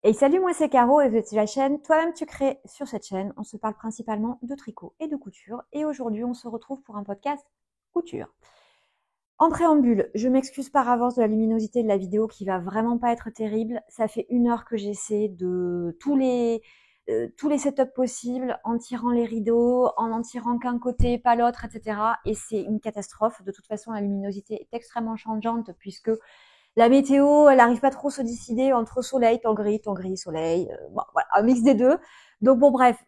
Et salut, moi c'est Caro et vous êtes sur la chaîne Toi-même tu crées. Sur cette chaîne, on se parle principalement de tricot et de couture. Et aujourd'hui, on se retrouve pour un podcast couture. En préambule, je m'excuse par avance de la luminosité de la vidéo qui va vraiment pas être terrible. Ça fait 1 heure que j'essaie de tous les setups possibles, en tirant les rideaux, en n'en tirant qu'un côté, pas l'autre, etc. Et c'est une catastrophe. De toute façon, la luminosité est extrêmement changeante puisque la météo, elle n'arrive pas trop à se décider entre soleil, temps gris, soleil, bon, voilà, un mix des deux. Donc bon, bref,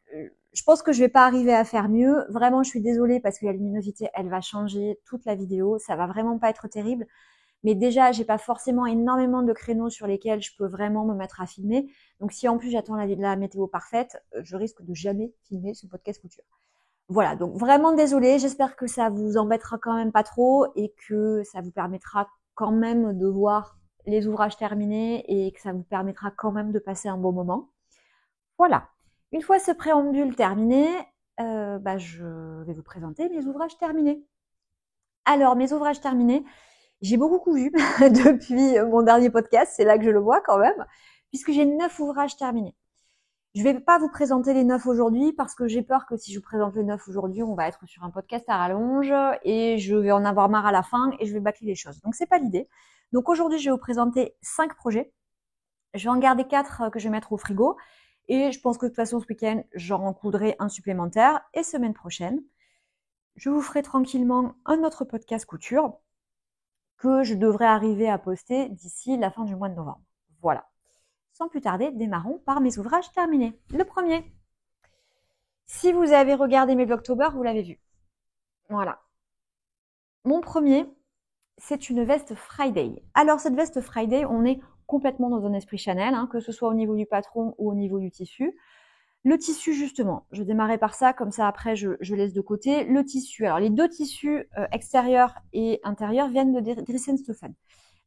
je pense que je vais pas arriver à faire mieux. Vraiment, je suis désolée parce que la luminosité, elle va changer toute la vidéo. Ça va vraiment pas être terrible. Mais déjà, j'ai pas forcément énormément de créneaux sur lesquels je peux vraiment me mettre à filmer. Donc si en plus j'attends la météo parfaite, je risque de jamais filmer ce podcast couture. Voilà, donc vraiment désolée, j'espère que ça vous embêtera quand même pas trop et que ça vous permettra quand même de voir les ouvrages terminés et que ça vous permettra quand même de passer un bon moment. Voilà, une fois ce préambule terminé, je vais vous présenter mes ouvrages terminés. Alors, mes ouvrages terminés, j'ai beaucoup cousu depuis mon dernier podcast, c'est là que je le vois quand même, puisque j'ai 9 ouvrages terminés. Je vais pas vous présenter les 9 aujourd'hui parce que j'ai peur que si je vous présente les 9 aujourd'hui, on va être sur un podcast à rallonge et je vais en avoir marre à la fin et je vais bâcler les choses. Donc c'est pas l'idée. Donc aujourd'hui, je vais vous présenter 5 projets. Je vais en garder 4 que je vais mettre au frigo et je pense que de toute façon ce week-end, j'en coudrai un supplémentaire et semaine prochaine, je vous ferai tranquillement un autre podcast couture que je devrais arriver à poster d'ici la fin du mois de novembre. Voilà. Sans plus tarder, démarrons par mes ouvrages terminés. Le premier. Si vous avez regardé mes Vlogtober, vous l'avez vu. Voilà. Mon premier, c'est une veste Friday. Alors cette veste Friday, on est complètement dans un esprit Chanel, que ce soit au niveau du patron ou au niveau du tissu. Le tissu, justement, je démarrais par ça, comme ça après je laisse de côté. Le tissu, alors les deux tissus extérieurs et intérieurs viennent de Dries+Stephan.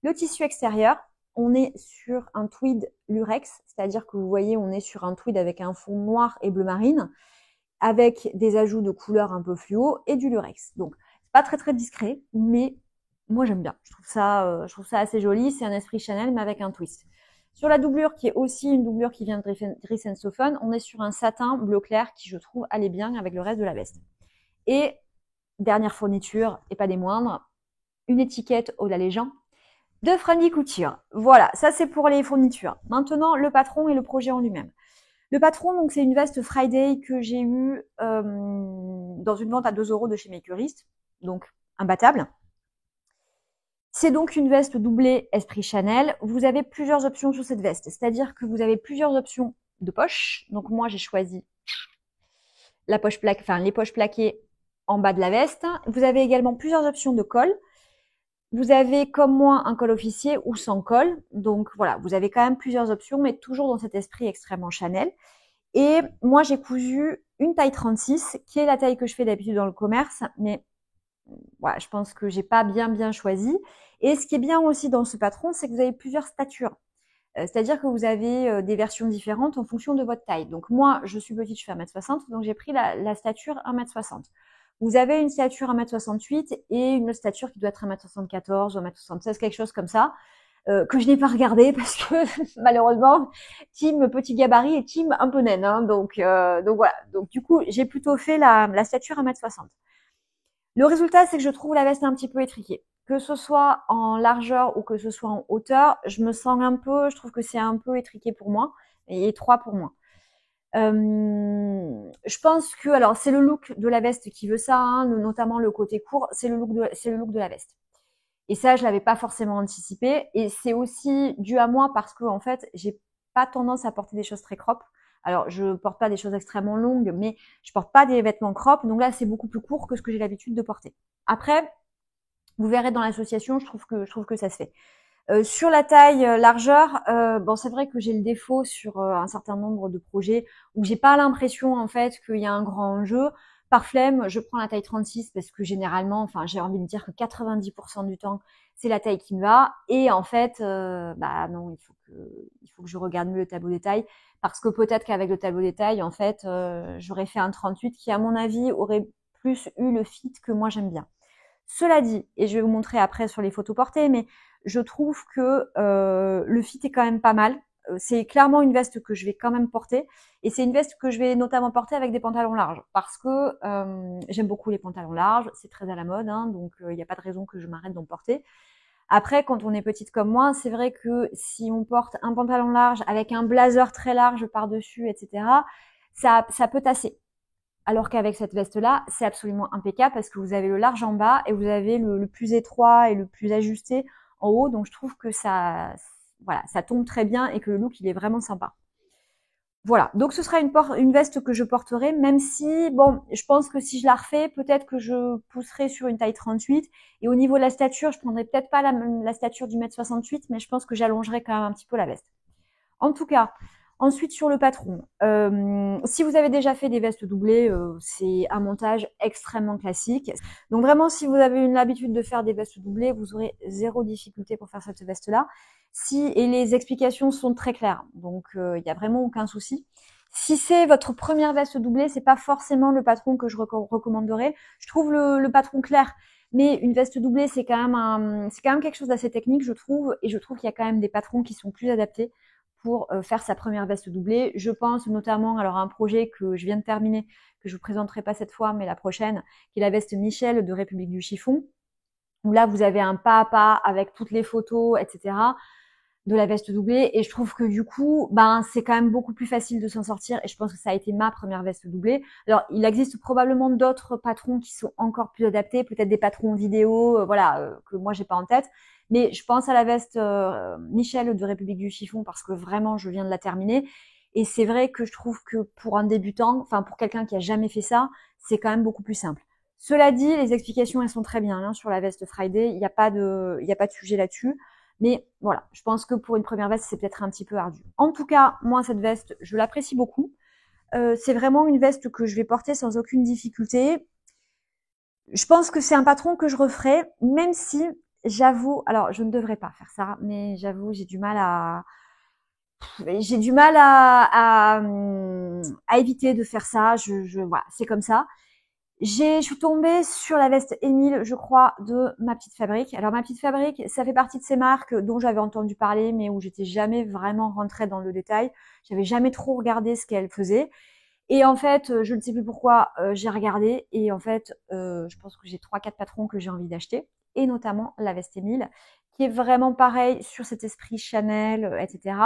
Le tissu extérieur, on est sur un tweed lurex, c'est-à-dire que vous voyez, on est sur un tweed avec un fond noir et bleu marine, avec des ajouts de couleurs un peu fluo et du lurex. Donc, c'est pas très très discret, mais moi j'aime bien. Je trouve ça assez joli. C'est un esprit Chanel, mais avec un twist. Sur la doublure, qui est aussi une doublure qui vient de Dries+Stephan, on est sur un satin bleu clair qui, je trouve, allait bien avec le reste de la veste. Et dernière fourniture, et pas des moindres, une étiquette au Légend de Friendly Couture. Voilà, ça c'est pour les fournitures. Maintenant, le patron et le projet en lui-même. Le patron, donc, c'est une veste Friday que j'ai eue dans une vente à 2 € de chez Makerist, donc imbattable. C'est donc une veste doublée Esprit Chanel. Vous avez plusieurs options sur cette veste, c'est-à-dire que vous avez plusieurs options de poche. Donc moi, j'ai choisi la poche plaquée, enfin les poches plaquées en bas de la veste. Vous avez également plusieurs options de col. Vous avez, comme moi, un col officier ou sans col. Donc voilà, vous avez quand même plusieurs options, mais toujours dans cet esprit extrêmement Chanel. Et moi, j'ai cousu une taille 36, qui est la taille que je fais d'habitude dans le commerce, mais voilà, je pense que j'ai pas bien choisi. Et ce qui est bien aussi dans ce patron, c'est que vous avez plusieurs statures. C'est-à-dire que vous avez des versions différentes en fonction de votre taille. Donc moi, je suis petite, je fais 1m60, donc j'ai pris la stature 1m60. Vous avez une stature 1m68 et une stature qui doit être 1m74 ou 1m76, quelque chose comme ça, que je n'ai pas regardé parce que malheureusement, team petit gabarit et team un peu naine. Donc voilà. Donc du coup, j'ai plutôt fait la stature 1m60. Le résultat, c'est que je trouve la veste un petit peu étriquée. Que ce soit en largeur ou que ce soit en hauteur, je me sens je trouve que c'est un peu étriqué pour moi et étroit pour moi. Je pense que, alors c'est le look de la veste qui veut ça, notamment le côté court, c'est le look de la veste. Et ça, je l'avais pas forcément anticipé. Et c'est aussi dû à moi parce que, en fait, j'ai pas tendance à porter des choses très crop. Alors, je porte pas des choses extrêmement longues, mais je porte pas des vêtements crop. Donc là, c'est beaucoup plus court que ce que j'ai l'habitude de porter. Après, vous verrez dans l'association, je trouve que ça se fait. Sur la taille largeur, bon, c'est vrai que j'ai le défaut sur un certain nombre de projets où j'ai pas l'impression en fait qu'il y a un grand enjeu. Par flemme, je prends la taille 36 parce que généralement, enfin, j'ai envie de dire que 90% du temps, c'est la taille qui me va. Et en fait, non, il faut que je regarde mieux le tableau des tailles parce que peut-être qu'avec le tableau des tailles, en fait, j'aurais fait un 38 qui, à mon avis, aurait plus eu le fit que moi j'aime bien. Cela dit, et je vais vous montrer après sur les photos portées, mais je trouve que le fit est quand même pas mal. c'est clairement une veste que je vais quand même porter. Et c'est une veste que je vais notamment porter avec des pantalons larges. Parce que j'aime beaucoup les pantalons larges. C'est très à la mode, hein, donc il n'y a pas de raison que je m'arrête d'en porter. Après, quand on est petite comme moi, c'est vrai que si on porte un pantalon large avec un blazer très large par-dessus, etc., ça peut tasser. Alors qu'avec cette veste-là, c'est absolument impeccable parce que vous avez le large en bas et vous avez le plus étroit et le plus ajusté en haut. Donc je trouve que ça, voilà, ça tombe très bien et que le look, il est vraiment sympa. Voilà, donc ce sera une veste que je porterai, même si, bon, je pense que si je la refais, peut-être que je pousserai sur une taille 38. Et au niveau de la stature, je prendrai peut-être pas la stature du 1m68, mais je pense que j'allongerai quand même un petit peu la veste. En tout cas, ensuite sur le patron, si vous avez déjà fait des vestes doublées, c'est un montage extrêmement classique. Donc vraiment, si vous avez l'habitude de faire des vestes doublées, vous aurez zéro difficulté pour faire cette veste-là. Et les explications sont très claires, donc il n'y a vraiment aucun souci. Si c'est votre première veste doublée, c'est pas forcément le patron que je recommanderais. Je trouve le patron clair, mais une veste doublée, c'est quand même quelque chose d'assez technique, je trouve, et je trouve qu'il y a quand même des patrons qui sont plus adaptés pour faire sa première veste doublée. Je pense notamment alors à un projet que je viens de terminer, que je vous présenterai pas cette fois, mais la prochaine, qui est la veste Michel de République du Chiffon, où là vous avez un pas à pas avec toutes les photos, etc. de la veste doublée, et je trouve que du coup, ben c'est quand même beaucoup plus facile de s'en sortir, et je pense que ça a été ma première veste doublée. Alors il existe probablement d'autres patrons qui sont encore plus adaptés, peut-être des patrons vidéo, que moi j'ai pas en tête, mais je pense à la veste Michel de République du Chiffon parce que vraiment je viens de la terminer, et c'est vrai que je trouve que pour un débutant, enfin pour quelqu'un qui a jamais fait ça, c'est quand même beaucoup plus simple. Cela dit, les explications elles sont très bien hein, sur la veste Friday, il n'y a pas de sujet là-dessus. Mais voilà, je pense que pour une première veste, c'est peut-être un petit peu ardu. En tout cas, moi, cette veste, je l'apprécie beaucoup. C'est vraiment une veste que je vais porter sans aucune difficulté. Je pense que c'est un patron que je referai, même si j'avoue, alors je ne devrais pas faire ça, mais j'avoue, j'ai du mal à éviter de faire ça. Voilà, c'est comme ça. Je suis tombée sur la veste Émile, je crois, de Ma Petite Fabrique. Alors Ma Petite Fabrique, ça fait partie de ces marques dont j'avais entendu parler, mais où j'étais jamais vraiment rentrée dans le détail. J'avais jamais trop regardé ce qu'elle faisait. Et en fait, je ne sais plus pourquoi, j'ai regardé, et en fait, je pense que j'ai 3-4 patrons que j'ai envie d'acheter, et notamment la veste Émile, qui est vraiment pareil sur cet esprit Chanel, etc.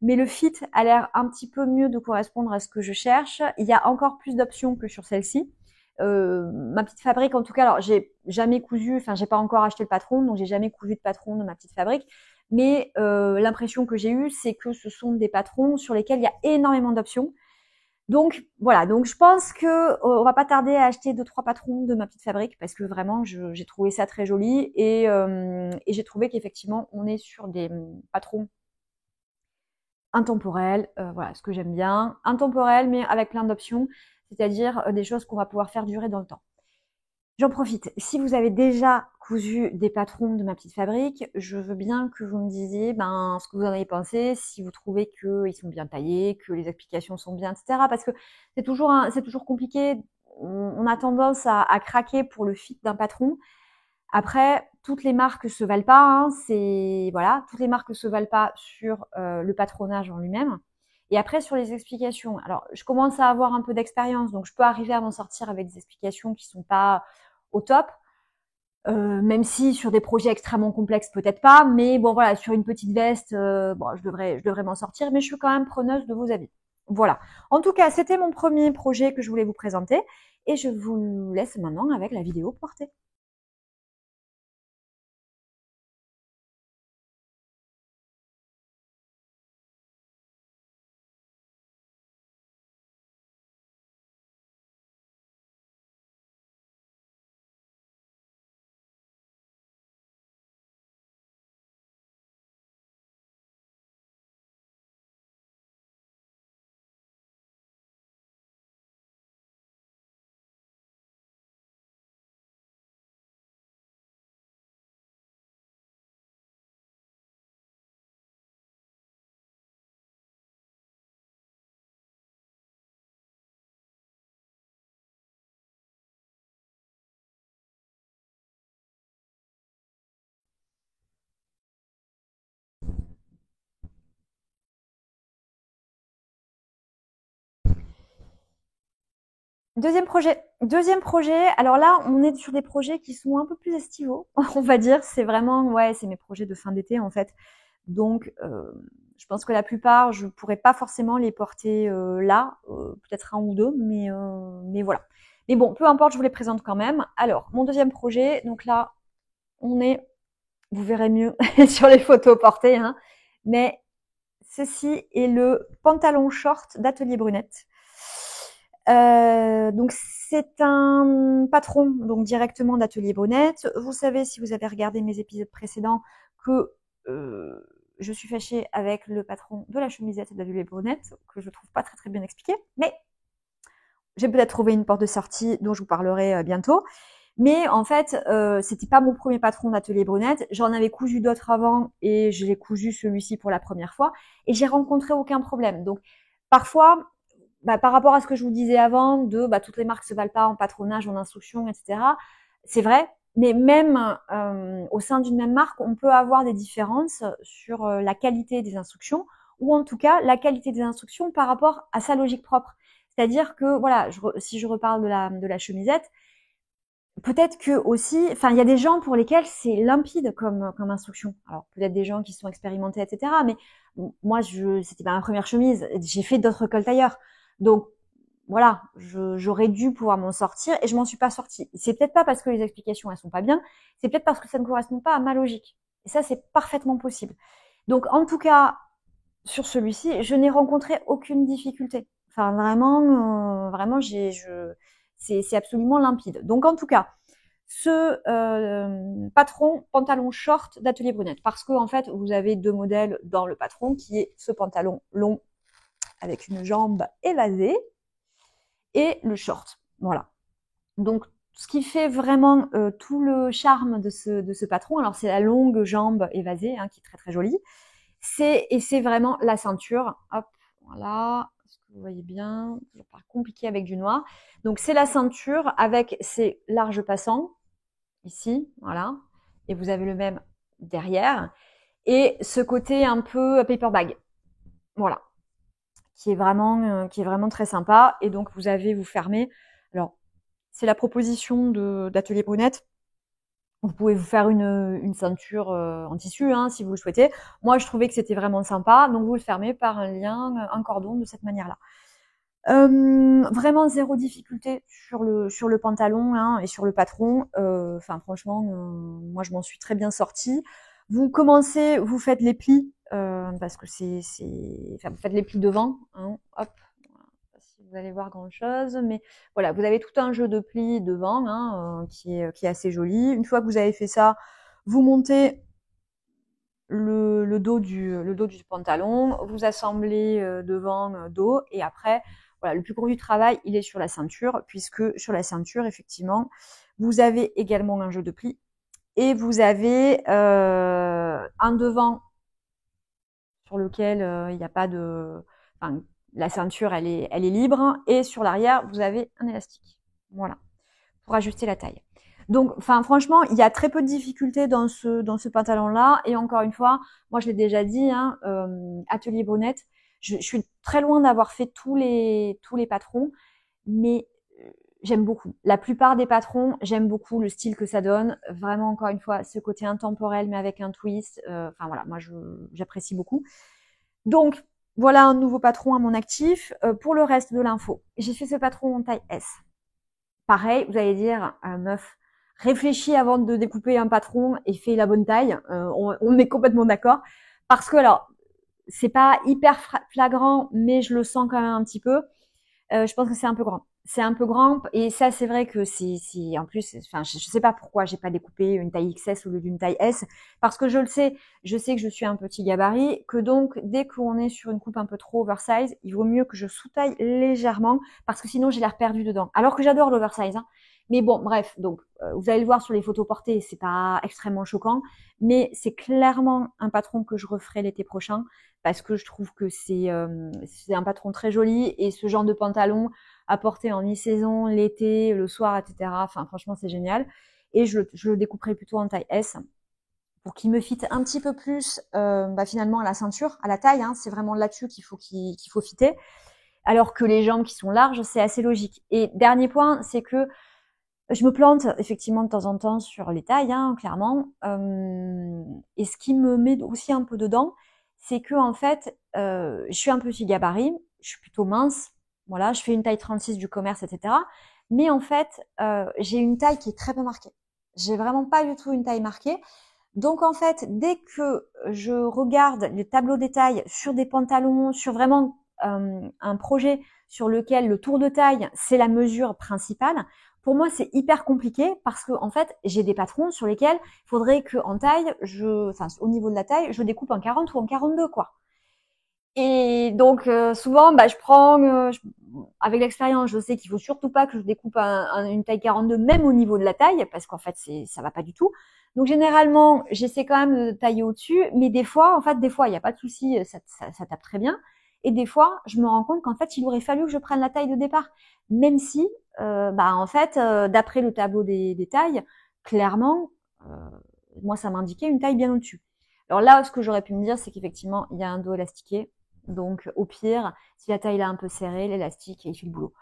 Mais le fit a l'air un petit peu mieux de correspondre à ce que je cherche. Il y a encore plus d'options que sur celle-ci. Ma Petite Fabrique, en tout cas, alors j'ai jamais cousu, enfin j'ai pas encore acheté le patron, donc j'ai jamais cousu de patron de Ma Petite Fabrique. Mais l'impression que j'ai eue, c'est que ce sont des patrons sur lesquels il y a énormément d'options. Donc voilà, donc je pense que on va pas tarder à acheter 2-3 patrons de Ma Petite Fabrique parce que vraiment j'ai trouvé ça très joli, et j'ai trouvé qu'effectivement on est sur des patrons intemporels, voilà ce que j'aime bien, intemporels mais avec plein d'options, c'est-à-dire des choses qu'on va pouvoir faire durer dans le temps. J'en profite. Si vous avez déjà cousu des patrons de Ma Petite Fabrique, je veux bien que vous me disiez ce que vous en avez pensé, si vous trouvez qu'ils sont bien taillés, que les explications sont bien, etc. Parce que c'est toujours compliqué. On a tendance à craquer pour le fit d'un patron. Après, toutes les marques se valent pas. Hein, toutes les marques se valent pas sur le patronage en lui-même. Et après, sur les explications. Alors, je commence à avoir un peu d'expérience, donc je peux arriver à m'en sortir avec des explications qui sont pas au top. Même si sur des projets extrêmement complexes, peut-être pas. Mais bon, voilà, sur une petite veste, je devrais m'en sortir. Mais je suis quand même preneuse de vos avis. Voilà. En tout cas, c'était mon premier projet que je voulais vous présenter. Et je vous laisse maintenant avec la vidéo portée. Deuxième projet. Alors là, on est sur des projets qui sont un peu plus estivaux, on va dire. C'est vraiment, ouais, c'est mes projets de fin d'été en fait. Donc, je pense que la plupart, je pourrais pas forcément les porter là, peut-être un ou deux, mais voilà. Mais bon, peu importe, je vous les présente quand même. Alors, mon deuxième projet, donc là, on est, vous verrez mieux sur les photos portées, hein, mais ceci est le pantalon short d'Atelier Brunette. Donc c'est un patron donc directement d'Atelier Brunette. Vous savez, si vous avez regardé mes épisodes précédents, que je suis fâchée avec le patron de la chemisette d'Atelier Brunette, que je trouve pas très très bien expliqué, mais j'ai peut-être trouvé une porte de sortie dont je vous parlerai bientôt. Mais en fait, c'était pas mon premier patron d'Atelier Brunette. J'en avais cousu d'autres avant et je l'ai cousu celui-ci pour la première fois et j'ai rencontré aucun problème. Donc parfois, par rapport à ce que je vous disais avant, toutes les marques se valent pas en patronage, en instruction, etc. C'est vrai, mais même au sein d'une même marque, on peut avoir des différences sur la qualité des instructions ou en tout cas la qualité des instructions par rapport à sa logique propre. C'est-à-dire que voilà, si je reparle de la chemisette, peut-être que aussi, enfin, il y a des gens pour lesquels c'est limpide comme instruction. Alors peut-être des gens qui sont expérimentés, etc. Mais moi, c'était ma première chemise. J'ai fait d'autres cols tailleurs, donc voilà, j'aurais dû pouvoir m'en sortir et je m'en suis pas sortie. C'est peut-être pas parce que les explications elles sont pas bien, c'est peut-être parce que ça ne correspond pas à ma logique. Et ça, c'est parfaitement possible. Donc en tout cas, sur celui-ci, je n'ai rencontré aucune difficulté. Enfin vraiment, c'est absolument limpide. Donc en tout cas, ce patron pantalon short d'Atelier Brunette, parce que en fait, vous avez deux modèles dans le patron, qui est ce pantalon long avec une jambe évasée et le short. Voilà. Donc ce qui fait vraiment tout le charme de ce patron, alors c'est la longue jambe évasée, hein, qui est très très jolie. C'est vraiment la ceinture. Hop, voilà. Est-ce que vous voyez bien? C'est pas compliqué avec du noir. Donc c'est la ceinture avec ses larges passants ici, voilà. Et vous avez le même derrière. Et ce côté un peu paper bag, voilà, qui est vraiment très sympa. Et donc vous fermez. Alors c'est la proposition d'Atelier Brunette. Vous pouvez vous faire une ceinture en tissu, hein, si vous le souhaitez. Moi, je trouvais que c'était vraiment sympa, donc vous le fermez par un lien, un cordon de cette manière-là. Vraiment zéro difficulté sur le pantalon, hein, et sur le patron. Enfin, franchement, moi, je m'en suis très bien sortie. Vous faites les plis, parce que enfin, vous faites les plis devant, hein, hop. Si vous allez voir grand chose, mais voilà, vous avez tout un jeu de plis devant, hein, qui est assez joli. Une fois que vous avez fait ça, vous montez le dos du pantalon, vous assemblez devant, dos, et après, voilà, le plus gros du travail, il est sur la ceinture, puisque sur la ceinture, effectivement, vous avez également un jeu de plis et vous avez un devant sur lequel il n'y a pas de, enfin, la ceinture, elle est libre, et sur l'arrière, vous avez un élastique. Voilà, pour ajuster la taille. Donc, enfin, franchement, il y a très peu de difficultés dans ce pantalon-là. Et encore une fois, moi, je l'ai déjà dit, hein, Atelier Brunette, je suis très loin d'avoir fait tous les patrons, mais j'aime beaucoup. La plupart des patrons, j'aime beaucoup le style que ça donne. Vraiment, encore une fois, ce côté intemporel, mais avec un twist. Enfin voilà, moi, j'apprécie beaucoup. Donc, voilà un nouveau patron à mon actif. Pour le reste de l'info, j'ai fait ce patron en taille S. Pareil, vous allez dire, meuf, réfléchis avant de découper un patron et fais la bonne taille. On est complètement d'accord. Parce que alors, c'est pas hyper flagrant, mais je le sens quand même un petit peu. Je pense que c'est un peu grand. C'est un peu grand, et ça, c'est vrai que en plus, enfin, je sais pas pourquoi j'ai pas découpé une taille XS au lieu d'une taille S, parce que je sais que je suis un petit gabarit, que donc, dès qu'on est sur une coupe un peu trop oversize, il vaut mieux que je sous-taille légèrement, parce que sinon, j'ai l'air perdue dedans. Alors que j'adore l'oversize, hein. Mais bon, bref, donc, vous allez le voir sur les photos portées, c'est pas extrêmement choquant, mais c'est clairement un patron que je referai l'été prochain, parce que je trouve que c'est un patron très joli, et ce genre de pantalon à porter en mi-saison, l'été, le soir, etc. Enfin, franchement, c'est génial. Et je le découperai plutôt en taille S pour qu'il me fitte un petit peu plus finalement à la ceinture, à la taille, hein. C'est vraiment là-dessus qu'il faut fitter. alors que les jambes qui sont larges, c'est assez logique. Et dernier point, c'est que je me plante effectivement de temps en temps sur les tailles, hein, clairement. Et ce qui me met aussi un peu dedans, c'est que en fait, je suis un petit gabarit, je suis plutôt mince, voilà, je fais une taille 36 du commerce, etc. Mais en fait, j'ai une taille qui est très peu marquée. J'ai vraiment pas du tout une taille marquée. Donc en fait, dès que je regarde les tableaux des tailles sur des pantalons, sur vraiment un projet sur lequel le tour de taille, c'est la mesure principale, pour moi, c'est hyper compliqué parce que en fait, j'ai des patrons sur lesquels il faudrait que en taille, au niveau de la taille, je découpe en 40 ou en 42, quoi. Et donc souvent, je prends, avec l'expérience, je sais qu'il faut surtout pas que je découpe une taille 42, même au niveau de la taille, parce qu'en fait, ça va pas du tout. Donc généralement, j'essaie quand même de tailler au-dessus, mais des fois, il n'y a pas de souci, ça tape très bien. Et des fois, je me rends compte qu'en fait, il aurait fallu que je prenne la taille de départ, même si, d'après le tableau des tailles, clairement, euh, moi, ça m'indiquait une taille bien au-dessus. Alors là, ce que j'aurais pu me dire, c'est qu'effectivement, il y a un dos élastiqué. Donc, au pire, si la taille est un peu serrée, l'élastique, il fait le boulot.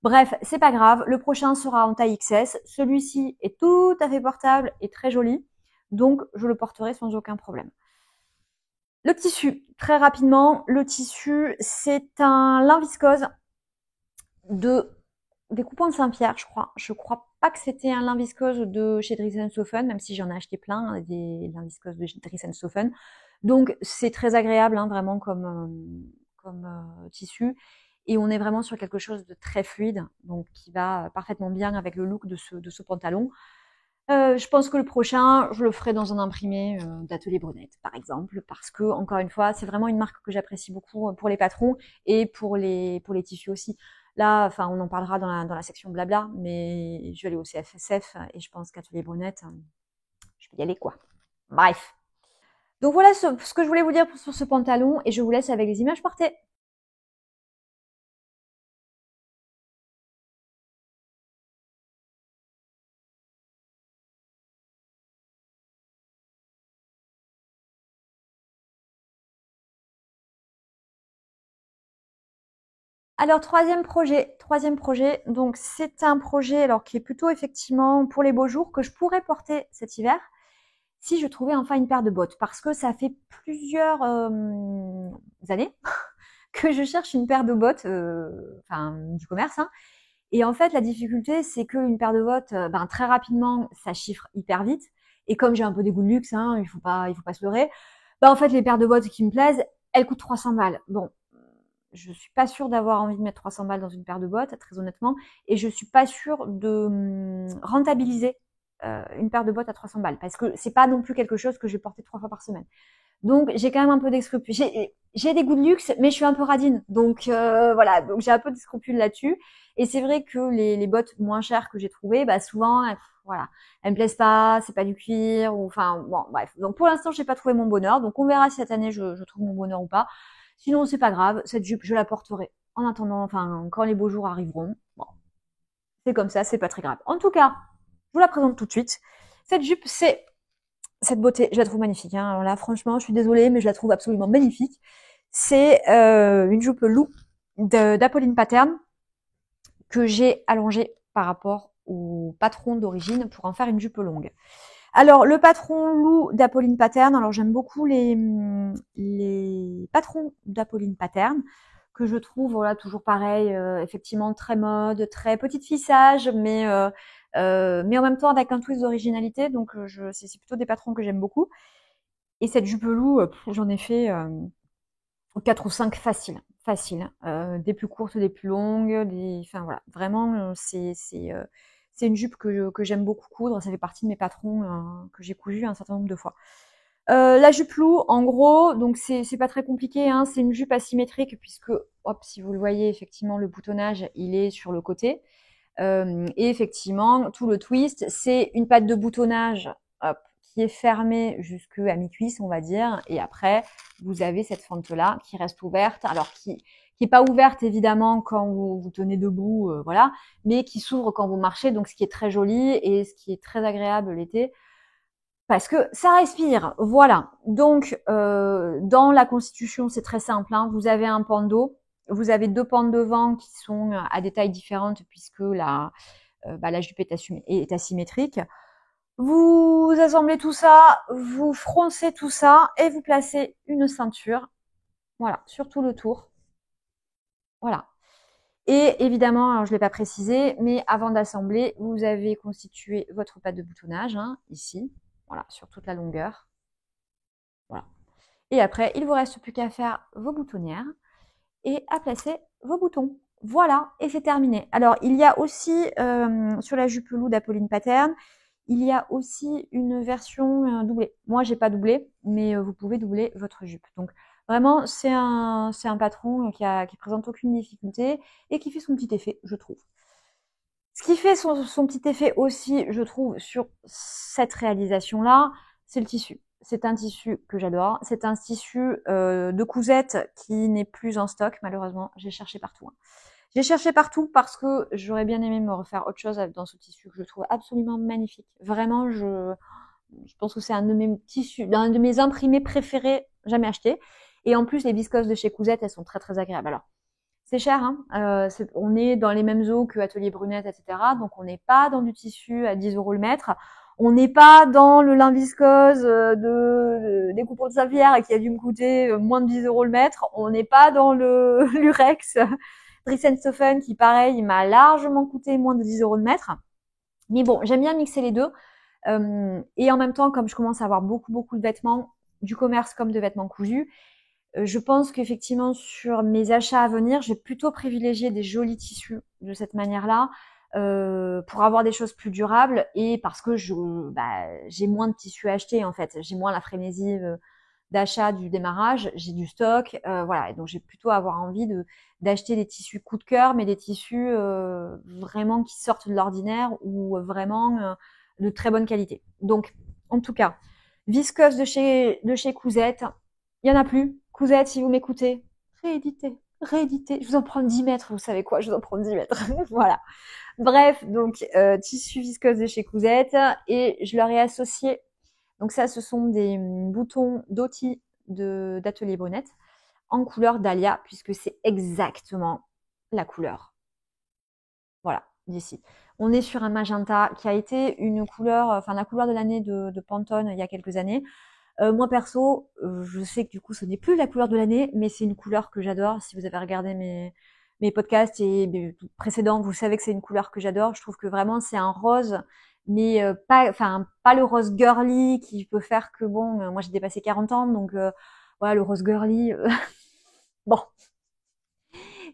Bref, c'est pas grave. Le prochain sera en taille XS. Celui-ci est tout à fait portable et très joli. Donc, je le porterai sans aucun problème. Le tissu, très rapidement, le tissu, c'est un lin viscose des coupons de Saint-Pierre, je crois. Je crois pas que c'était un lin viscose de chez Dries & Soffen, même si j'en ai acheté plein, des lins viscoses de chez Dries & Soffen. Donc, c'est très agréable, hein, vraiment comme tissu. Et on est vraiment sur quelque chose de très fluide, donc qui va parfaitement bien avec le look de ce pantalon. Je pense que le prochain, je le ferai dans un imprimé d'Atelier Brunette, par exemple, parce que encore une fois, c'est vraiment une marque que j'apprécie beaucoup pour les patrons et pour les tissus aussi. Là, enfin, on en parlera dans la section blabla, mais je vais aller au CFSF et je pense qu'Atelier Brunette, je vais y aller quoi. Bref. Donc voilà ce que je voulais vous dire sur ce pantalon et je vous laisse avec les images portées. Alors troisième projet, donc c'est un projet alors qui est plutôt effectivement pour les beaux jours que je pourrais porter cet hiver si je trouvais enfin une paire de bottes parce que ça fait plusieurs années que je cherche une paire de bottes, du commerce. Hein. Et en fait, la difficulté, c'est qu'une paire de bottes, très rapidement, ça chiffre hyper vite. Et comme j'ai un peu des goûts de luxe, hein, il faut pas se leurrer. En fait, les paires de bottes qui me plaisent, elles coûtent 300 balles. Bon, je suis pas sûre d'avoir envie de mettre 300 balles dans une paire de bottes, très honnêtement, et je suis pas sûre de rentabiliser une paire de bottes à 300 balles, parce que c'est pas non plus quelque chose que je vais porter 3 fois par semaine. Donc j'ai quand même un peu d'escrupules. J'ai des goûts de luxe, mais je suis un peu radine, donc voilà, donc j'ai un peu de scrupules là-dessus. Et c'est vrai que les bottes moins chères que j'ai trouvées, souvent, voilà, elles me plaisent pas, c'est pas du cuir, ou enfin bon, bref. Donc pour l'instant, j'ai pas trouvé mon bonheur, donc on verra si cette année je trouve mon bonheur ou pas. Sinon, c'est pas grave, cette jupe, je la porterai en attendant, enfin, quand les beaux jours arriveront. Bon, c'est comme ça, c'est pas très grave. En tout cas, je vous la présente tout de suite. Cette jupe, c'est cette beauté, je la trouve magnifique. Hein. Alors là, franchement, je suis désolée, mais je la trouve absolument magnifique. C'est une jupe loup d'Apolline Pattern que j'ai allongée par rapport au patron d'origine pour en faire une jupe longue. Alors, le patron loup d'Apolline Pattern, alors j'aime beaucoup les patrons d'Apolline Pattern, que je trouve, voilà, toujours pareil, effectivement très mode, très petite fille sage, mais en même temps avec un twist d'originalité, donc c'est plutôt des patrons que j'aime beaucoup. Et cette jupe loup, j'en ai fait 4 ou 5 facile. Des plus courtes, des plus longues, enfin voilà, vraiment, c'est une jupe que j'aime beaucoup coudre. Ça fait partie de mes patrons que j'ai cousu un certain nombre de fois. La jupe loup, en gros, donc c'est pas très compliqué. Hein, c'est une jupe asymétrique puisque, hop, si vous le voyez, effectivement, le boutonnage, il est sur le côté. Et effectivement, tout le twist, c'est une patte de boutonnage, hop, qui est fermée jusqu'à mi-cuisse, on va dire. Et après, vous avez cette fente-là qui reste ouverte. Alors, qui est pas ouverte, évidemment, quand vous tenez debout, voilà, mais qui s'ouvre quand vous marchez. Donc, ce qui est très joli et ce qui est très agréable l'été. Parce que ça respire, voilà. Donc, dans la constitution, c'est très simple. Hein. Vous avez un pan de dos vous avez 2 pans de devant qui sont à des tailles différentes puisque la jupe est asymétrique. Vous assemblez tout ça, vous froncez tout ça et vous placez une ceinture, voilà, sur tout le tour. Voilà. Et évidemment, alors je ne l'ai pas précisé, mais avant d'assembler, vous avez constitué votre patte de boutonnage, hein, ici, voilà, sur toute la longueur. Voilà. Et après, il ne vous reste plus qu'à faire vos boutonnières et à placer vos boutons. Voilà, et c'est terminé. Alors, il y a aussi, sur la jupe loup d'Apolline Pattern, il y a aussi une version doublée. Moi, j'ai pas doublé, mais vous pouvez doubler votre jupe. Donc, vraiment, c'est un patron qui présente aucune difficulté et qui fait son petit effet, je trouve. Ce qui fait son petit effet aussi, je trouve, sur cette réalisation-là, c'est le tissu. C'est un tissu que j'adore. C'est un tissu de cousette qui n'est plus en stock, malheureusement. J'ai cherché partout. Hein. J'ai cherché partout parce que j'aurais bien aimé me refaire autre chose dans ce tissu que je trouve absolument magnifique. Vraiment, je pense que c'est un de mes tissus, un de mes imprimés préférés jamais achetés. Et en plus, les viscoses de chez Cousette, elles sont très très agréables. Alors, c'est cher, hein. On est dans les mêmes eaux que Atelier Brunette, etc. Donc, on n'est pas dans du tissu à 10 € le mètre. On n'est pas dans le lin viscose des coupons de Savière qui a dû me coûter moins de 10 € le mètre. On n'est pas dans le l'Urex Dressenstoffen qui, pareil, m'a largement coûté moins de 10 € le mètre. Mais bon, j'aime bien mixer les deux. Et en même temps, comme je commence à avoir beaucoup de vêtements, du commerce comme de vêtements cousus, je pense qu'effectivement, sur mes achats à venir, je vais plutôt privilégier des jolis tissus de cette manière-là pour avoir des choses plus durables et parce que j'ai moins de tissus à acheter, en fait. J'ai moins la frénésie d'achat du démarrage, j'ai du stock, voilà. Et donc, j'ai plutôt avoir envie d'acheter des tissus coup de cœur, mais des tissus vraiment qui sortent de l'ordinaire ou vraiment de très bonne qualité. Donc, en tout cas, viscose de chez Cousette, il y en a plus. Cousette, si vous m'écoutez, rééditez. Je vous en prends 10 mètres, vous savez quoi, je vous en prends 10 mètres. Voilà. Bref, donc tissu viscose de chez Cousette et je leur ai associé. Donc ça, ce sont des boutons d'Oti d'Atelier Brunette en couleur dahlia puisque c'est exactement la couleur. Voilà, d'ici. On est sur un magenta qui a été une couleur, enfin la couleur de l'année de Pantone il y a quelques années. Moi perso, je sais que du coup ce n'est plus la couleur de l'année, mais c'est une couleur que j'adore. Si vous avez regardé mes podcasts et précédents, vous savez que c'est une couleur que j'adore. Je trouve que vraiment c'est un rose, mais pas le rose girly qui peut faire que bon, moi j'ai dépassé 40 ans, donc voilà le rose girly, bon,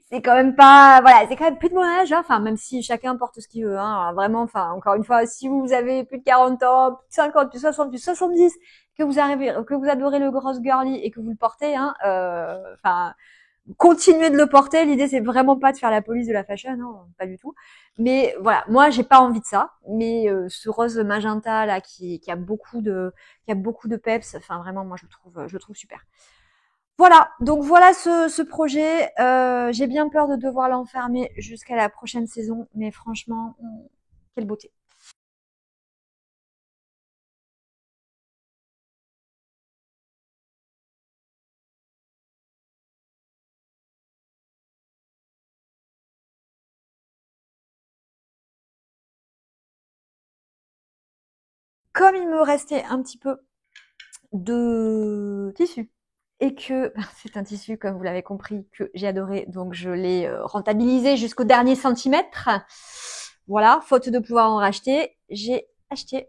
c'est quand même pas, voilà, c'est quand même plus de mon âge, hein. Enfin, même si chacun porte ce qu'il veut, hein. Alors, vraiment, enfin, encore une fois, si vous avez plus de 40 ans, plus de 50, plus de 60, plus de 70, que vous adorez le gross girly et que vous le portez, hein, enfin, continuez de le porter. L'idée, c'est vraiment pas de faire la police de la fashion, hein, pas du tout. Mais voilà, moi, j'ai pas envie de ça. Mais ce rose magenta là, qui a beaucoup de peps, enfin, vraiment, moi, je le trouve super. Voilà, donc voilà ce projet. J'ai bien peur de devoir l'enfermer jusqu'à la prochaine saison, mais franchement, quelle beauté. Comme il me restait un petit peu de tissu et que c'est un tissu, comme vous l'avez compris, que j'ai adoré, donc je l'ai rentabilisé jusqu'au dernier centimètre. Voilà, faute de pouvoir en racheter, j'ai acheté.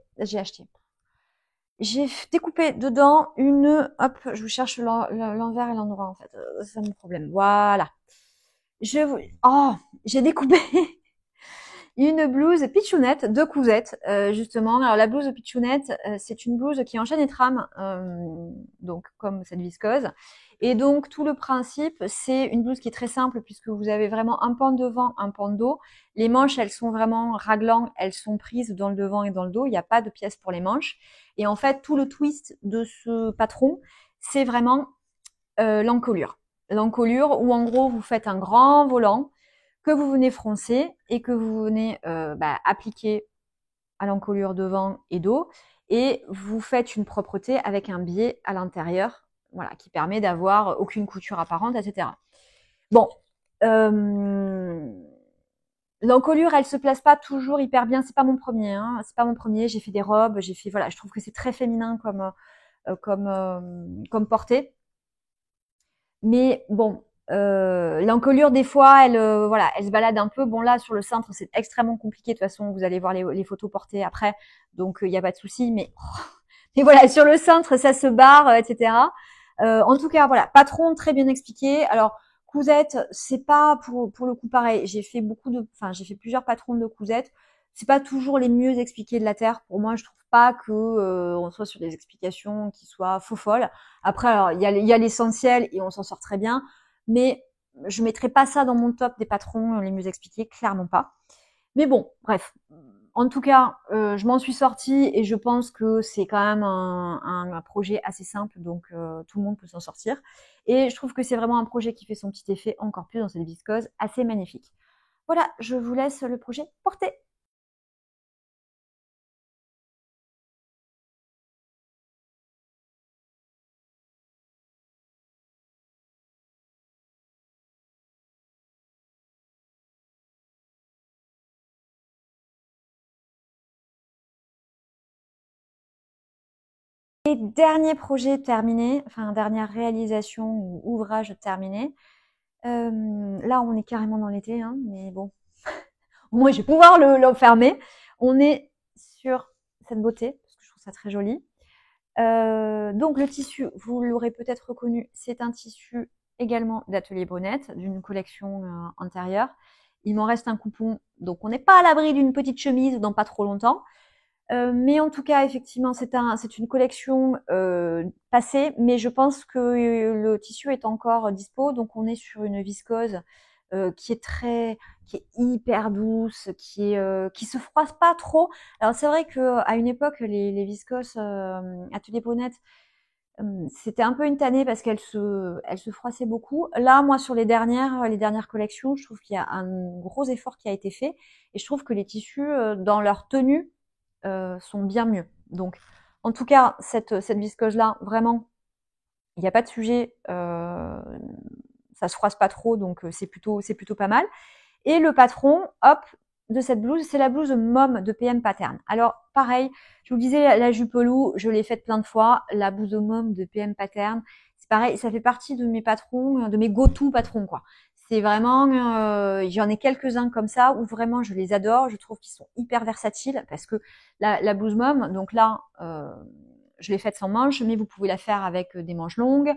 J'ai découpé dedans hop, je vous cherche l'envers et l'endroit en fait, c'est mon problème. Voilà. J'ai découpé une blouse pitchounette de Cousette, justement. Alors la blouse pitchounette, c'est une blouse qui enchaîne les trames, donc comme cette viscose. Et donc tout le principe, c'est une blouse qui est très simple puisque vous avez vraiment un pan devant, un pan de dos. Les manches, elles sont vraiment raglan, elles sont prises dans le devant et dans le dos. Il n'y a pas de pièce pour les manches. Et en fait, tout le twist de ce patron, c'est vraiment l'encolure. L'encolure où en gros vous faites un grand volant que vous venez froncer et que vous venez appliquer à l'encolure devant et dos et vous faites une propreté avec un biais à l'intérieur, voilà, qui permet d'avoir aucune couture apparente, etc. Bon, L'encolure, elle se place pas toujours hyper bien. C'est pas mon premier, hein. C'est pas mon premier. J'ai fait des robes, voilà. Je trouve que c'est très féminin comme portée. Mais bon, l'encolure des fois, voilà, elle se balade un peu. Bon là, sur le cintre, c'est extrêmement compliqué. De toute façon, vous allez voir les photos portées après, donc il y a pas de souci. Mais voilà, sur le cintre, ça se barre, etc. En tout cas, voilà, patron très bien expliqué. Alors cousette, c'est pas pour le coup pareil. J'ai fait plusieurs patrons de cousettes. C'est pas toujours les mieux expliqués de la terre. Pour moi, je trouve pas que on soit sur des explications qui soient faux folles. Après, alors il y a l'essentiel et on s'en sort très bien, mais je mettrai pas ça dans mon top des patrons les mieux expliqués, clairement pas. Mais bon, bref. En tout cas, je m'en suis sortie et je pense que c'est quand même un projet assez simple, donc tout le monde peut s'en sortir. Et je trouve que c'est vraiment un projet qui fait son petit effet encore plus dans cette viscose, assez magnifique. Voilà, je vous laisse le projet porter. Et dernier projet terminé, enfin dernière réalisation ou ouvrage terminé. Là, on est carrément dans l'été, hein, mais bon, au moins je vais pouvoir l'enfermer. On est sur cette beauté, parce que je trouve ça très joli. Donc le tissu, vous l'aurez peut-être reconnu, c'est un tissu également d'Atelier Brunette, d'une collection antérieure. Il m'en reste un coupon, donc on n'est pas à l'abri d'une petite chemise dans pas trop longtemps. Mais en tout cas, effectivement, c'est une collection passée, mais je pense que le tissu est encore dispo, donc on est sur une viscose qui est hyper douce, qui se froisse pas trop. Alors c'est vrai que à une époque, les viscoses Atelier Brunette, c'était un peu une tannée parce elle se froissait beaucoup. Là, moi, sur les dernières collections, je trouve qu'il y a un gros effort qui a été fait, et je trouve que les tissus, dans leur tenue, sont bien mieux. Donc, en tout cas, cette viscose-là, vraiment, il n'y a pas de sujet. Ça se froisse pas trop, donc c'est plutôt pas mal. Et le patron, hop, de cette blouse, c'est la blouse Mom de PM Pattern. Alors, pareil, je vous disais, la jupe loup, je l'ai faite plein de fois. La blouse de Mom de PM Pattern, c'est pareil, ça fait partie de mes patrons, de mes go-to patrons, quoi. C'est vraiment, j'en ai quelques-uns comme ça où vraiment je les adore. Je trouve qu'ils sont hyper versatiles parce que la blouse Mom, donc là, je l'ai faite sans manches, mais vous pouvez la faire avec des manches longues.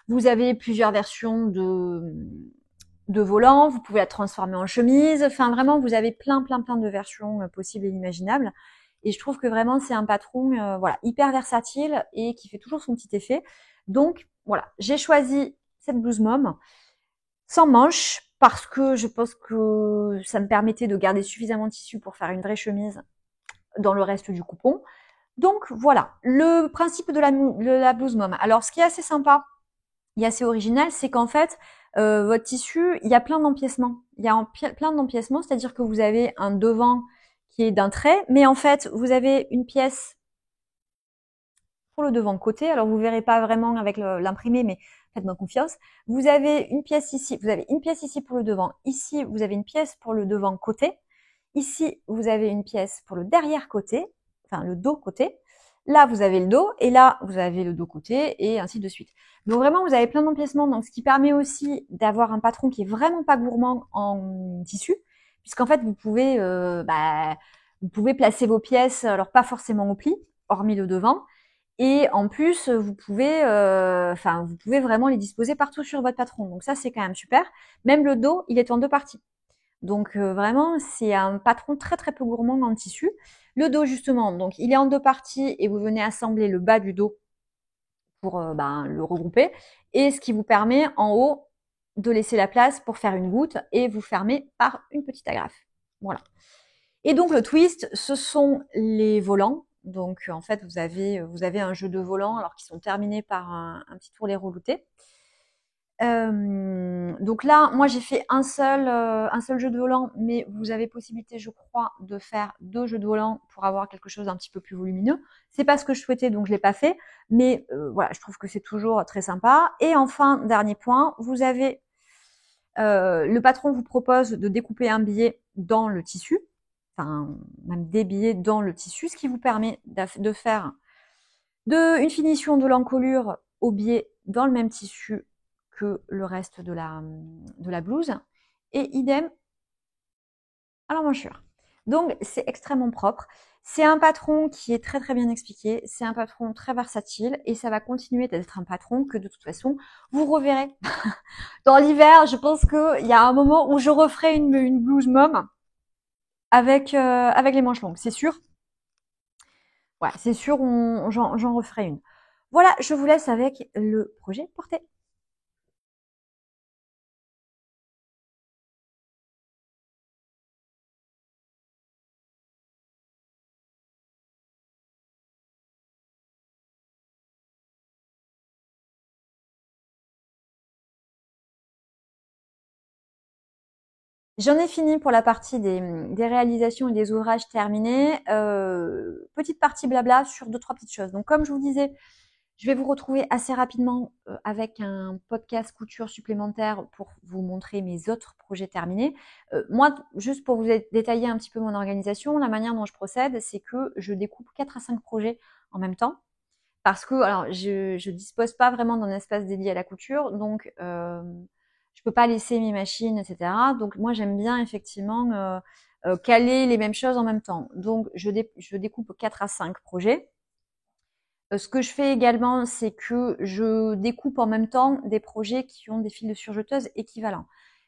Vous avez plusieurs versions de volant, vous pouvez la transformer en chemise. Enfin, vraiment, vous avez plein de versions possibles et imaginables. Et je trouve que vraiment, c'est un patron, voilà, hyper versatile et qui fait toujours son petit effet. Donc, voilà, j'ai choisi cette blouse Mom sans manches parce que je pense que ça me permettait de garder suffisamment de tissu pour faire une vraie chemise dans le reste du coupon. Donc, voilà, le principe de la blouse Mom. Alors, ce qui est assez sympa et assez original, c'est qu'en fait, votre tissu, il y a plein d'empiècements. Il y a plein d'empiècements, c'est-à-dire que vous avez un devant qui est d'un trait, mais en fait, vous avez une pièce pour le devant côté. Alors, vous verrez pas vraiment avec l'imprimé, mais faites-moi confiance. Vous avez une pièce ici pour le devant. Ici, vous avez une pièce pour le devant côté. Ici, vous avez une pièce pour le derrière côté, enfin le dos côté. Là, vous avez le dos, et là, vous avez le dos côté, et ainsi de suite. Donc vraiment, vous avez plein d'empiècements, donc ce qui permet aussi d'avoir un patron qui est vraiment pas gourmand en tissu, puisqu'en fait, vous pouvez placer vos pièces, alors pas forcément au pli, hormis le devant, et en plus, vous pouvez vraiment les disposer partout sur votre patron. Donc ça, c'est quand même super. Même le dos, il est en deux parties. Donc vraiment, c'est un patron très peu gourmand en tissu. Le dos justement, donc il est en deux parties et vous venez assembler le bas du dos pour le regrouper. Et ce qui vous permet en haut de laisser la place pour faire une goutte et vous fermer par une petite agrafe. Voilà. Et donc le twist, ce sont les volants. Donc en fait, vous avez un jeu de volants alors qui sont terminés par un petit tourlet relouté. Donc là, moi j'ai fait un seul jeu de volant, mais vous avez possibilité, je crois, de faire 2 jeux de volant pour avoir quelque chose d'un petit peu plus volumineux. C'est pas ce que je souhaitais, donc je l'ai pas fait, mais voilà, je trouve que c'est toujours très sympa. Et enfin, dernier point, vous avez Le patron vous propose de découper un billet dans le tissu, enfin même des billets dans le tissu, ce qui vous permet de faire une finition de l'encolure au billet dans le même tissu que le reste de la blouse, et idem à l'emmanchure. Donc c'est extrêmement propre. C'est un patron qui est très très bien expliqué, c'est un patron très versatile et ça va continuer d'être un patron que de toute façon vous reverrez. Dans l'hiver, je pense qu'il y a un moment où je referai une blouse mom avec les manches longues, c'est sûr. Ouais, c'est sûr, j'en referai une. Voilà, je vous laisse avec le projet porté. J'en ai fini pour la partie des réalisations et des ouvrages terminés. Petite partie blabla sur 2-3 petites choses. Donc comme je vous disais, je vais vous retrouver assez rapidement avec un podcast couture supplémentaire pour vous montrer mes autres projets terminés. Moi, juste pour vous détailler un petit peu mon organisation, la manière dont je procède, c'est que je découpe 4 à 5 projets en même temps. Parce que alors je dispose pas vraiment d'un espace dédié à la couture, donc je peux pas laisser mes machines, etc. Donc moi j'aime bien effectivement caler les mêmes choses en même temps. Donc je découpe 4 à 5 projets. Ce que je fais également, c'est que je découpe en même temps des projets qui ont des fils de surjeteuse équivalents.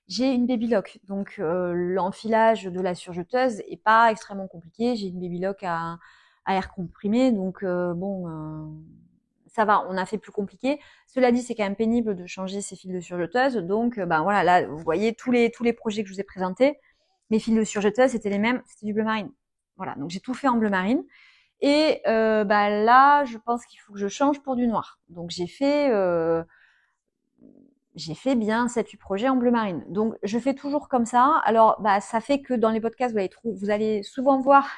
J'ai une baby lock, donc l'enfilage de la surjeteuse est pas extrêmement compliqué. J'ai une baby lock à air comprimé, donc ça va, on a fait plus compliqué. Cela dit, c'est quand même pénible de changer ces fils de surjeteuse, donc ben voilà, là vous voyez tous les projets que je vous ai présentés, mes fils de surjeteuse c'était les mêmes, c'était du bleu marine. Voilà, donc j'ai tout fait en bleu marine. Et bah là, je pense qu'il faut que je change pour du noir. Donc j'ai fait bien 7-8 projets en bleu marine. Donc je fais toujours comme ça. Alors bah ça fait que dans les podcasts vous allez souvent voir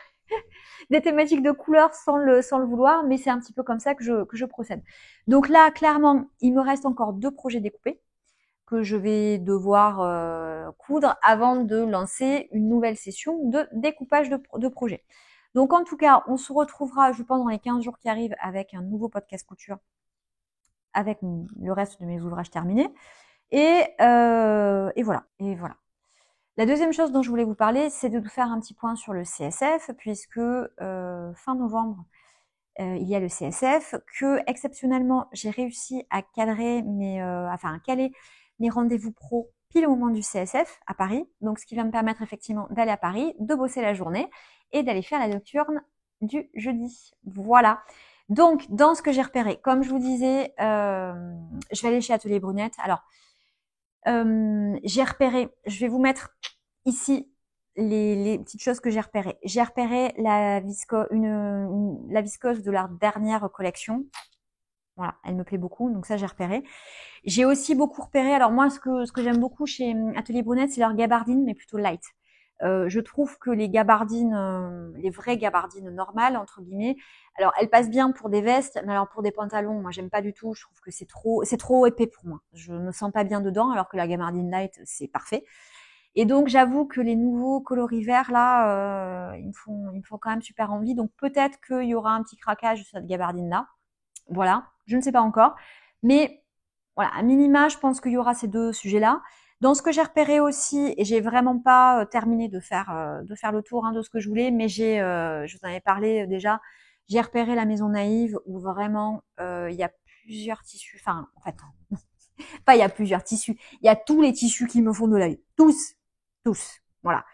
des thématiques de couleurs sans le vouloir, mais c'est un petit peu comme ça que je procède. Donc là, clairement, il me reste encore 2 projets découpés que je vais devoir coudre avant de lancer une nouvelle session de découpage de projets. Donc en tout cas, on se retrouvera, je pense, dans les 15 jours qui arrivent avec un nouveau podcast couture avec le reste de mes ouvrages terminés. Et voilà. Et voilà. La deuxième chose dont je voulais vous parler, c'est de faire un petit point sur le CSF, puisque fin novembre, il y a le CSF, que exceptionnellement, j'ai réussi à caler mes rendez-vous pro pile au moment du CSF à Paris. Donc, ce qui va me permettre effectivement d'aller à Paris, de bosser la journée et d'aller faire la nocturne du jeudi. Voilà. Donc, dans ce que j'ai repéré, comme je vous disais, je vais aller chez Atelier Brunette. Alors, j'ai repéré, je vais vous mettre ici les petites choses que j'ai repérées. J'ai repéré la viscose de leur dernière collection. Voilà, elle me plaît beaucoup, donc ça j'ai repéré. J'ai aussi beaucoup repéré, alors moi ce que j'aime beaucoup chez Atelier Brunette, c'est leur gabardine, mais plutôt light. Je trouve que les gabardines, les vraies gabardines normales, entre guillemets, alors elles passent bien pour des vestes, mais alors pour des pantalons, moi j'aime pas du tout, je trouve que c'est trop épais pour moi. Je me sens pas bien dedans, alors que la gabardine light, c'est parfait. Et donc j'avoue que les nouveaux coloris verts là, ils me font quand même super envie. Donc peut-être qu'il y aura un petit craquage sur cette gabardine là. Voilà, je ne sais pas encore. Mais voilà, à minima, je pense qu'il y aura ces 2 sujets-là. Dans ce que j'ai repéré aussi, et j'ai vraiment pas terminé de faire le tour de ce que je voulais, mais je vous en avais parlé déjà, j'ai repéré la maison naïve où vraiment il y a plusieurs tissus, enfin en fait, pas il y a plusieurs tissus, il y a tous les tissus qui me font de l'œil, tous, voilà.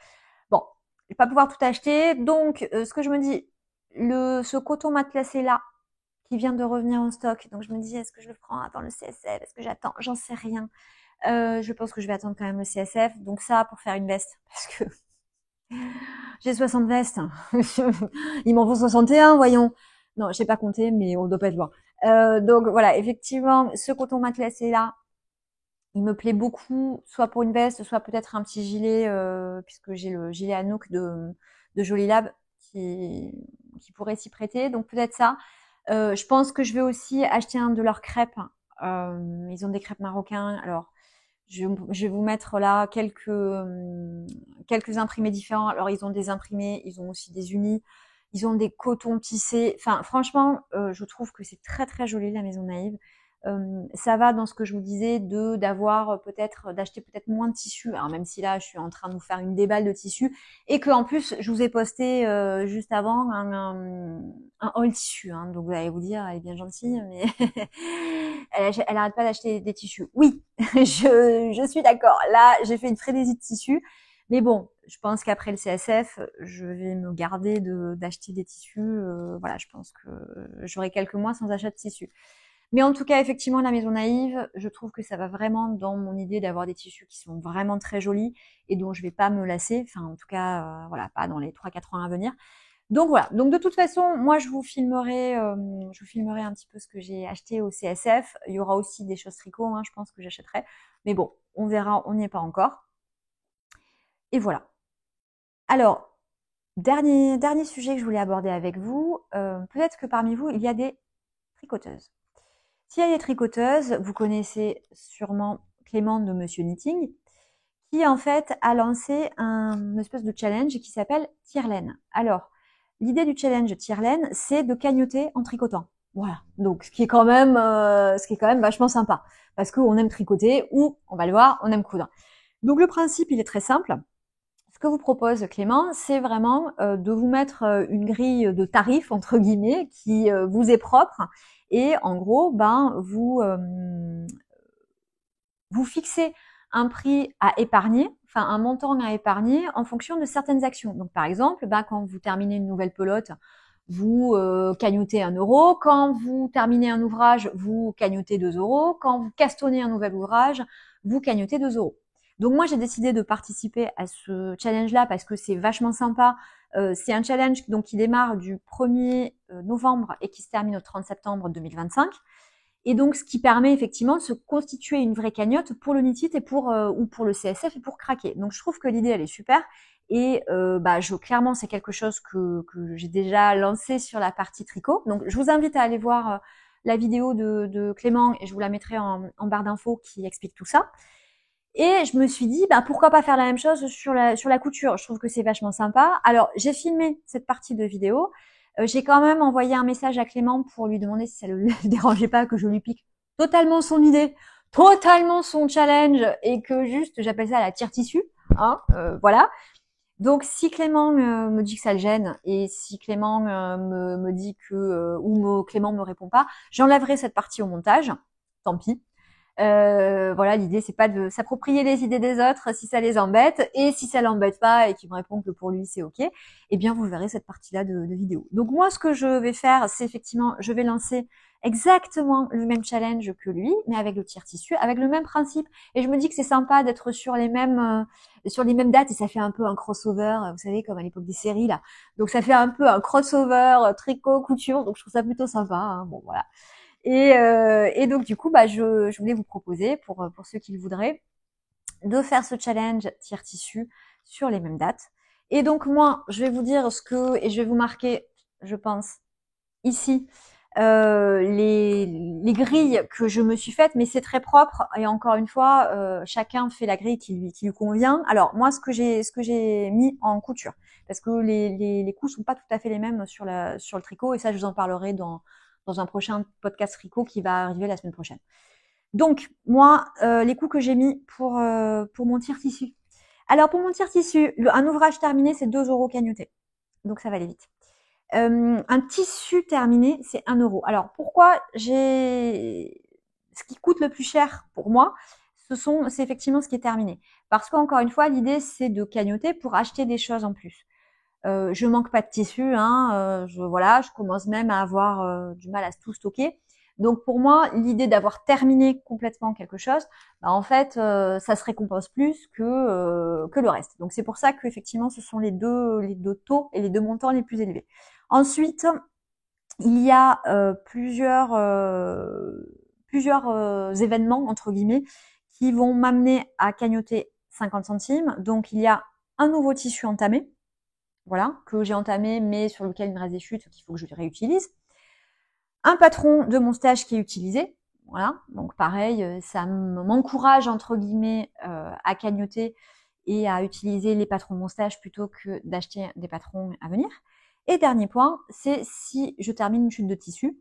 Bon, je vais pas pouvoir tout acheter, donc ce que je me dis, ce coton matelassé là, qui vient de revenir en stock. Donc je me dis, est-ce que je le prends avant le CSF? Est-ce que j'attends? J'en sais rien. Je pense que je vais attendre quand même le CSF. Donc ça, pour faire une veste, parce que j'ai 60 vestes. Il m'en faut 61, voyons. Non, je sais pas compter, mais on doit pas être loin. Donc voilà, effectivement, ce coton matelassé là, il me plaît beaucoup, soit pour une veste, soit peut-être un petit gilet, puisque j'ai le gilet Anouk de Jolie Lab qui pourrait s'y prêter. Donc peut-être ça. Je pense que je vais aussi acheter un de leurs crêpes. Ils ont des crêpes marocains. Alors, Je vais vous mettre là quelques imprimés différents. Alors, ils ont des imprimés, ils ont aussi des unis, ils ont des cotons tissés. Enfin, franchement, je trouve que c'est très, très joli, la Maison Naïve. Ça va dans ce que je vous disais d'acheter peut-être moins de tissu. Alors, même si là, je suis en train de vous faire une déballe de tissu et que en plus, je vous ai posté juste avant un haul tissu. Hein. Donc, vous allez vous dire, elle est bien gentille, mais elle arrête pas d'acheter des tissus. Oui, je suis d'accord. Là, j'ai fait une frénésie de tissus. Mais bon, je pense qu'après le CSF, je vais me garder d'acheter des tissus. Voilà, je pense que j'aurai quelques mois sans achat de tissus. Mais en tout cas, effectivement, la Maison Naïve, je trouve que ça va vraiment dans mon idée d'avoir des tissus qui sont vraiment très jolis et dont je vais pas me lasser. Enfin, en tout cas, voilà, pas dans les 3-4 ans à venir. Donc voilà. Donc de toute façon, moi je vous filmerai un petit peu ce que j'ai acheté au CSF. Il y aura aussi des choses tricot, hein, je pense que j'achèterai. Mais bon, on verra, on n'y est pas encore. Et voilà. Alors, dernier sujet que je voulais aborder avec vous. Peut-être que parmi vous, il y a des tricoteuses. S'il y a des tricoteuses, vous connaissez sûrement Clément de Monsieur Knitting, qui en fait a lancé une espèce de challenge qui s'appelle Tire-laine. Alors, l'idée du challenge Tire-laine, c'est de cagnoter en tricotant. Voilà. Donc, ce qui est quand même vachement sympa. Parce qu'on aime tricoter ou, on va le voir, on aime coudre. Donc, le principe, il est très simple. Ce que vous propose Clément, c'est vraiment de vous mettre une grille de tarifs, entre guillemets, qui vous est propre. Et en gros, vous fixez un prix à épargner, enfin un montant à épargner en fonction de certaines actions. Donc par exemple, quand vous terminez une nouvelle pelote, vous cagnotez 1 euro. Quand vous terminez un ouvrage, vous cagnotez 2 euros. Quand vous castonnez un nouvel ouvrage, vous cagnotez 2 euros. Donc moi j'ai décidé de participer à ce challenge-là parce que c'est vachement sympa. C'est un challenge donc qui démarre du 1er novembre et qui se termine au 30 septembre 2025. Et donc, ce qui permet effectivement de se constituer une vraie cagnotte pour le Knit It et ou pour le CSF et pour craquer. Donc, je trouve que l'idée, elle est super. Et clairement, c'est quelque chose que j'ai déjà lancé sur la partie tricot. Donc, je vous invite à aller voir la vidéo de Clément et je vous la mettrai en barre d'infos qui explique tout ça. Et je me suis dit, pourquoi pas faire la même chose sur la couture. Je trouve que c'est vachement sympa. Alors, j'ai filmé cette partie de vidéo. J'ai quand même envoyé un message à Clément pour lui demander si ça ne le dérangeait pas que je lui pique totalement son idée, totalement son challenge et que juste j'appelle ça la tire-tissu. Hein, voilà. Donc si Clément me dit que ça le gêne et si Clément me dit que Clément me répond pas, j'enlèverai cette partie au montage. Tant pis. Voilà, l'idée c'est pas de s'approprier les idées des autres si ça les embête, et si ça l'embête pas et qu'il me répond que pour lui c'est ok, eh bien vous verrez cette partie-là de vidéo. Donc moi ce que je vais faire, c'est effectivement, je vais lancer exactement le même challenge que lui, mais avec le tire-tissu, avec le même principe. Et je me dis que c'est sympa d'être sur les mêmes dates, et ça fait un peu un crossover, vous savez, comme à l'époque des séries là. Donc ça fait un peu un crossover tricot couture, donc je trouve ça plutôt sympa. Hein. Bon voilà. Et donc du coup, je voulais vous proposer pour ceux qui le voudraient de faire ce challenge tire-tissu sur les mêmes dates. Et donc moi, je vais vous dire et je vais vous marquer, je pense, ici les grilles que je me suis faites, mais c'est très propre. Et encore une fois, chacun fait la grille qui lui convient. Alors moi, ce que j'ai mis en couture, parce que les coups sont pas tout à fait les mêmes sur le tricot, et ça, je vous en parlerai dans un prochain podcast tricot qui va arriver la semaine prochaine. Donc, moi, les coûts que j'ai mis pour mon tire-tissu. Alors, pour mon tire-tissu, un ouvrage terminé, c'est 2 euros cagnotés. Donc, ça va aller vite. Un tissu terminé, c'est 1 euro. Alors, pourquoi ce qui coûte le plus cher pour moi, c'est effectivement ce qui est terminé. Parce qu'encore une fois, l'idée, c'est de cagnoter pour acheter des choses en plus. Je manque pas de tissu, hein, je commence même à avoir du mal à tout stocker. Donc pour moi, l'idée d'avoir terminé complètement quelque chose, en fait, ça se récompense plus que le reste. Donc c'est pour ça que effectivement, ce sont les deux taux et les deux montants les plus élevés. Ensuite, il y a plusieurs événements entre guillemets qui vont m'amener à cagnoter 50 centimes. Donc il y a un nouveau tissu entamé. Voilà, que j'ai entamé, mais sur lequel il me reste des chutes qu'il faut que je réutilise. Un patron de mon stage qui est utilisé. Voilà, donc pareil, ça m'encourage entre guillemets à cagnotter et à utiliser les patrons de mon stage plutôt que d'acheter des patrons à venir. Et dernier point, c'est si je termine une chute de tissu,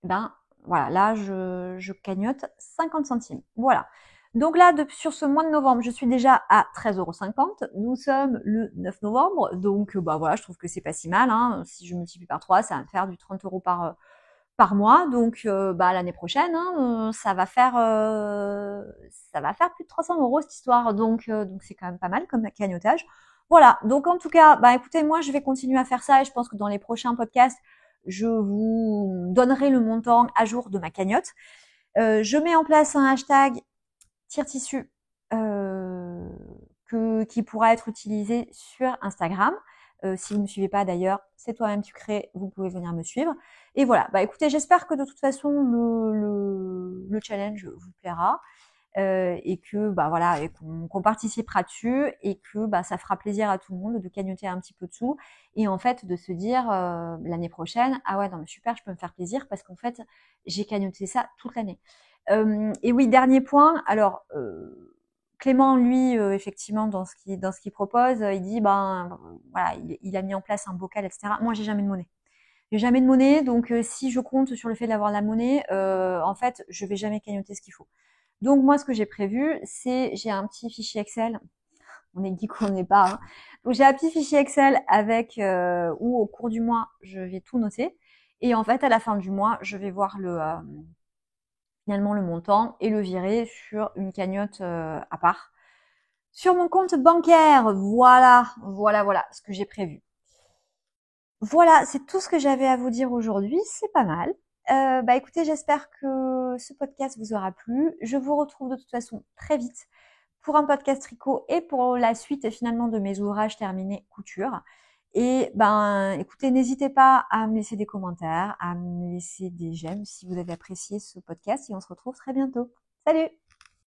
ben voilà, là je cagnotte 50 centimes. Voilà. Donc là, sur ce mois de novembre, je suis déjà à 13,50 €. Nous sommes le 9 novembre, donc bah voilà, je trouve que c'est pas si mal. Hein. Si je multiplie par 3, ça va me faire du 30 € par mois. Donc bah l'année prochaine, hein, ça va faire plus de 300 € cette histoire. Donc c'est quand même pas mal comme cagnotage. Voilà. Donc en tout cas, bah écoutez, moi je vais continuer à faire ça et je pense que dans les prochains podcasts, je vous donnerai le montant à jour de ma cagnotte. Je mets en place un hashtag tire-tissu qui pourra être utilisé sur Instagram. Si vous ne me suivez pas d'ailleurs, c'est toi-même tu crées, vous pouvez venir me suivre. Et voilà, bah écoutez, j'espère que de toute façon le challenge vous plaira et que bah voilà, et qu'on participera dessus et que bah ça fera plaisir à tout le monde de cagnotter un petit peu de sous et en fait de se dire l'année prochaine, ah ouais non mais super, je peux me faire plaisir parce qu'en fait j'ai cagnoté ça toute l'année. Et oui, dernier point, alors Clément, lui, effectivement, dans ce qu'il propose, il dit, ben, voilà, il a mis en place un bocal, etc. Moi, j'ai jamais de monnaie. J'ai jamais de monnaie, donc si je compte sur le fait d'avoir la monnaie, en fait, je vais jamais cagnotter ce qu'il faut. Donc moi, ce que j'ai prévu, c'est j'ai un petit fichier Excel. On est dit qu'on n'est pas. Hein. Donc j'ai un petit fichier Excel avec où au cours du mois, je vais tout noter. Et en fait, à la fin du mois, je vais voir finalement le montant et le virer sur une cagnotte à part. Sur mon compte bancaire, voilà ce que j'ai prévu. Voilà, c'est tout ce que j'avais à vous dire aujourd'hui, c'est pas mal. Bah écoutez, j'espère que ce podcast vous aura plu. Je vous retrouve de toute façon très vite pour un podcast tricot et pour la suite finalement de mes ouvrages terminés couture. Et ben écoutez, n'hésitez pas à me laisser des commentaires, à me laisser des j'aime si vous avez apprécié ce podcast et on se retrouve très bientôt. Salut!